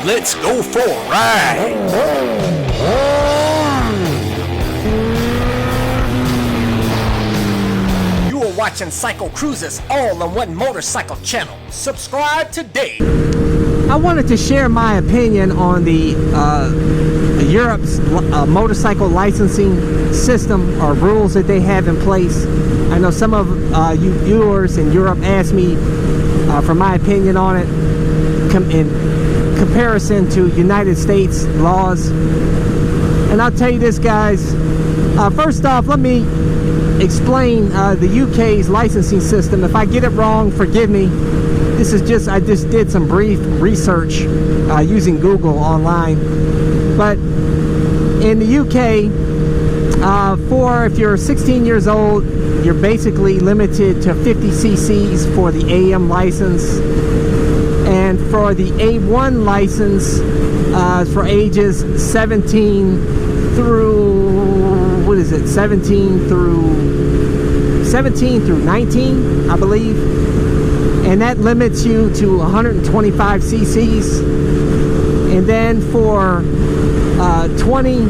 Let's go for a ride. You are watching CycleCruza's all-in-one motorcycle channel. Subscribe today. I wanted to share my opinion on the Europe's motorcycle licensing system or rules that they have in place. I know some of you viewers in Europe asked me for my opinion on it in comparison to United States laws. And I'll tell you this, guys. First off, let me explain the UK's licensing system. If I get it wrong, forgive me. This is just, I just did some brief research using Google online. But in the UK, if you're 16 years old, you're basically limited to 50 cc's for the AM license. And for the A1 license, for ages 17 through, 17 through 19, I believe. And that limits you to 125 cc's. And then for 20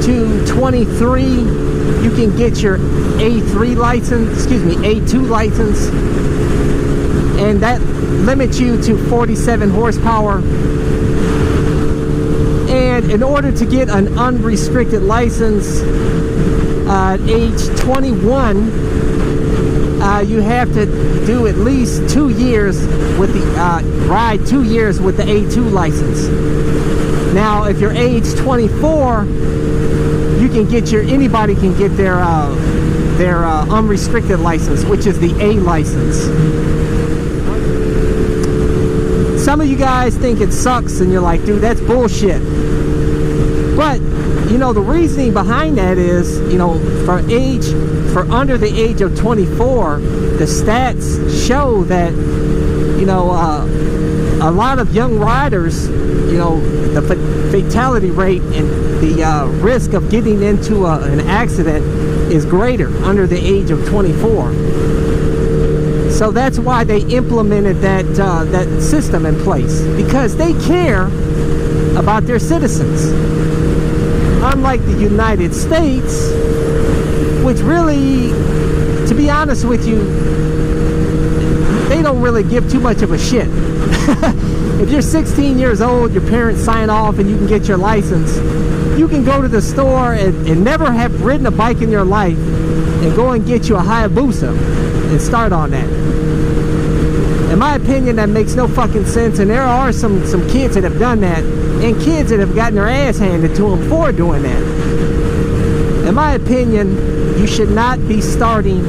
to 23, you can get your A2 license. And that limits you to 47 horsepower. And in order to get an unrestricted license at age 21, you have to do at least 2 years with the ride 2 years with the A2 license. Now, if you're age 24, you can get anybody can get their unrestricted license, which is the A license. Some of you guys think it sucks, and you're like, dude, that's bullshit. But you know, the reasoning behind that is, you know, for under the age of 24, the stats show that, you know, a lot of young riders, you know, the fatality rate and the risk of getting into an accident is greater under the age of 24. So that's why they implemented that system in place, because they care about their citizens. Unlike the United States, which really, to be honest with you, they don't really give too much of a shit. If you're 16 years old, your parents sign off and you can get your license, you can go to the store and never have ridden a bike in your life and go and get you a Hayabusa and start on that. In my opinion, that makes no fucking sense, and there are some kids that have done that, and kids that have gotten their ass handed to them for doing that. In my opinion, you should not be starting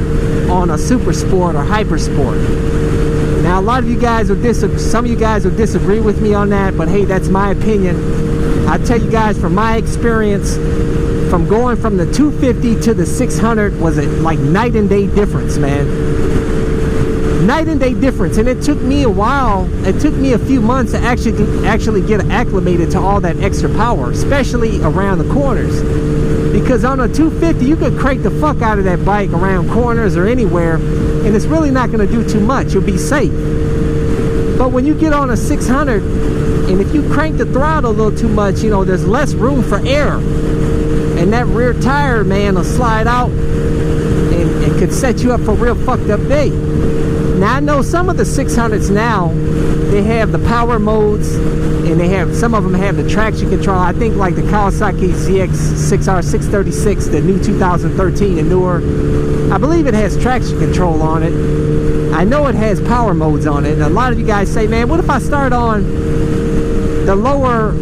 on a SuperSport or Hypersport. Now, a lot of you guys some of you guys will disagree with me on that, but hey, that's my opinion. I'll tell you guys from my experience, from going from the 250 to the 600 was like night and day difference, man. Night and day difference. And it took me a while, it took me a few months to actually get acclimated to all that extra power, especially around the corners. Because on a 250, you could crank the fuck out of that bike around corners or anywhere, and it's really not going to do too much. You'll be safe. But when you get on a 600, and if you crank the throttle a little too much, you know, there's less room for error. And that rear tire, man, will slide out and could set you up for a real fucked up day. Now, I know some of the 600s now, they have the power modes, and some of them have the traction control. I think like the Kawasaki ZX6R636, the new 2013 and newer, I believe it has traction control on it. I know it has power modes on it. And a lot of you guys say, man, what if I start on the lower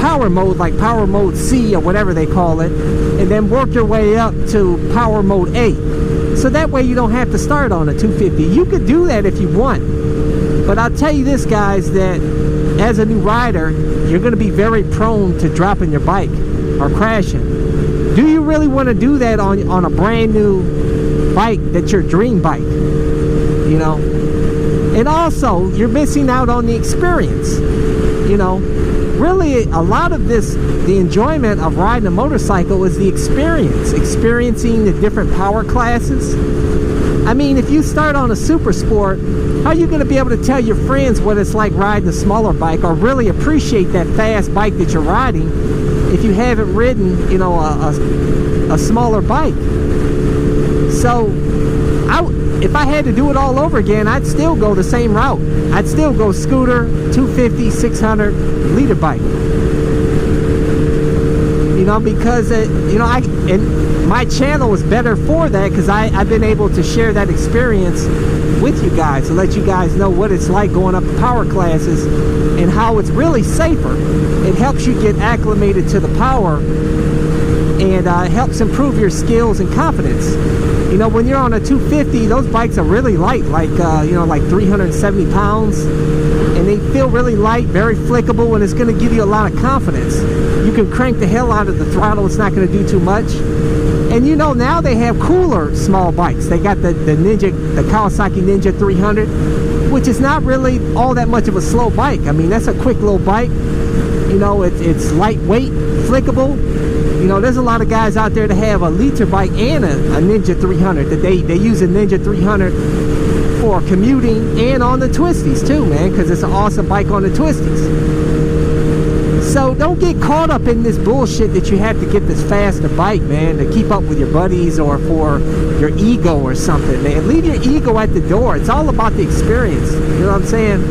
power mode, like power mode C or whatever they call it, and then work your way up to power mode A? So that way you don't have to start on a 250. You could do that if you want. But I'll tell you this, guys, that as a new rider, you're going to be very prone to dropping your bike or crashing. Do you really want to do that on a brand new bike that's your dream bike? You know? And also, you're missing out on the experience. You know? Really, a lot of the enjoyment of riding a motorcycle is the experience. Experiencing the different power classes. I mean, if you start on a SuperSport, how are you going to be able to tell your friends what it's like riding a smaller bike, or really appreciate that fast bike that you're riding, if you haven't ridden, you know, a smaller bike? So, if I had to do it all over again, I'd still go the same route. I'd still go scooter, 250, 600 liter bike. You know, because you know, and my channel is better for that, because I've been able to share that experience with you guys, to let you guys know what it's like going up power classes and how it's really safer. It helps you get acclimated to the power, and helps improve your skills and confidence. You know, when you're on a 250, those bikes are really light, like you know, like 370 pounds, and they feel really light, very flickable, and it's going to give you a lot of confidence. You can crank the hell out of the throttle, it's not going to do too much. And you know, now they have cooler small bikes. They got the Kawasaki Ninja 300, which is not really all that much of a slow bike. I mean, that's a quick little bike. You know, it's lightweight, flickable. You know, there's a lot of guys out there that have a liter bike and a Ninja 300, that they use a Ninja 300 for commuting and on the twisties too, man, because it's an awesome bike on the twisties. So don't get caught up in this bullshit that you have to get this faster bike, man, to keep up with your buddies, or for your ego or something, man. Leave your ego at the door. It's all about the experience. You know what I'm saying?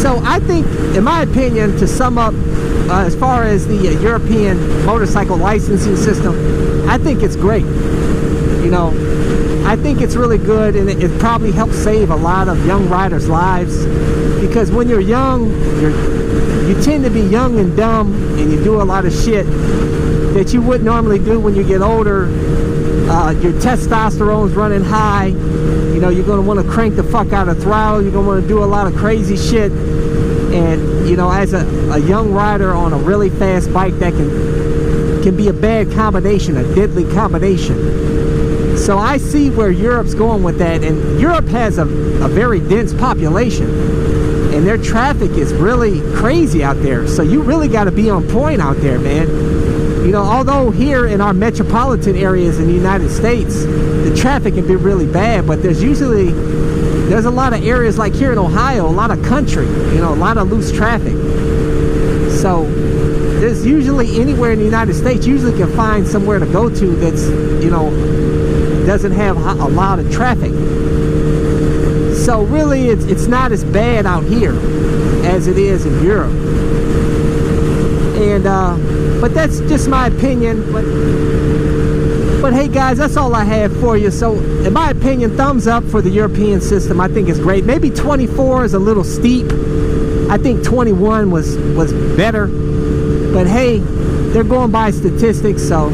So I think, in my opinion, to sum up, as far as the European motorcycle licensing system, I think it's great. You know, I think it's really good, and it probably helps save a lot of young riders' lives, because when you're young, you tend to be young and dumb, and you do a lot of shit that you wouldn't normally do when you get older. Your testosterone's running high. You know, you're going to want to crank the fuck out of throttle. You're going to want to do a lot of crazy shit. And, you know, as a young rider on a really fast bike, that can be a bad combination, a deadly combination. So I see where Europe's going with that. And Europe has a very dense population, and their traffic is really crazy out there. So you really got to be on point out there, man. You know, although here in our metropolitan areas in the United States, the traffic can be really bad, but there's a lot of areas, like here in Ohio, a lot of country, you know, a lot of loose traffic. So there's usually, anywhere in the United States, you usually can find somewhere to go to that's, you know, doesn't have a lot of traffic. So really, it's not as bad out here as it is in Europe. And but that's just my opinion. But hey guys, that's all I have for you. So in my opinion, thumbs up for the European system. I think it's great. Maybe 24 is a little steep. I think 21 was better. But hey, they're going by statistics. So,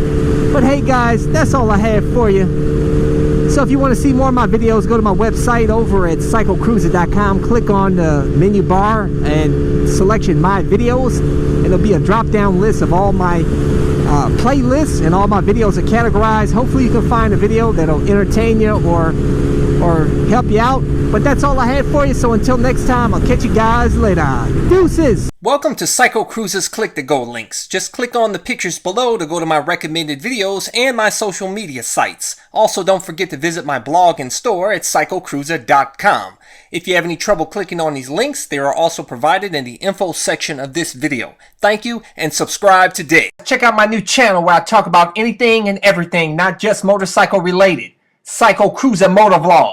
but hey guys, that's all I have for you. So if you want to see more of my videos, go to my website over at CycleCruza.com. Click on the menu bar and selection My Videos, and there'll be a drop-down list of all my playlists, and all my videos are categorized. Hopefully you can find a video that'll entertain you or help you out. But that's all I had for you. So until next time, I'll catch you guys later. Deuces! Welcome to CycleCruza's Click to Go links. Just click on the pictures below to go to my recommended videos and my social media sites. Also, don't forget to visit my blog and store at CycleCruza.com. If you have any trouble clicking on these links, they are also provided in the info section of this video. Thank you, and subscribe today. Check out my new channel where I talk about anything and everything, not just motorcycle related. CycleCruza MotoVlog.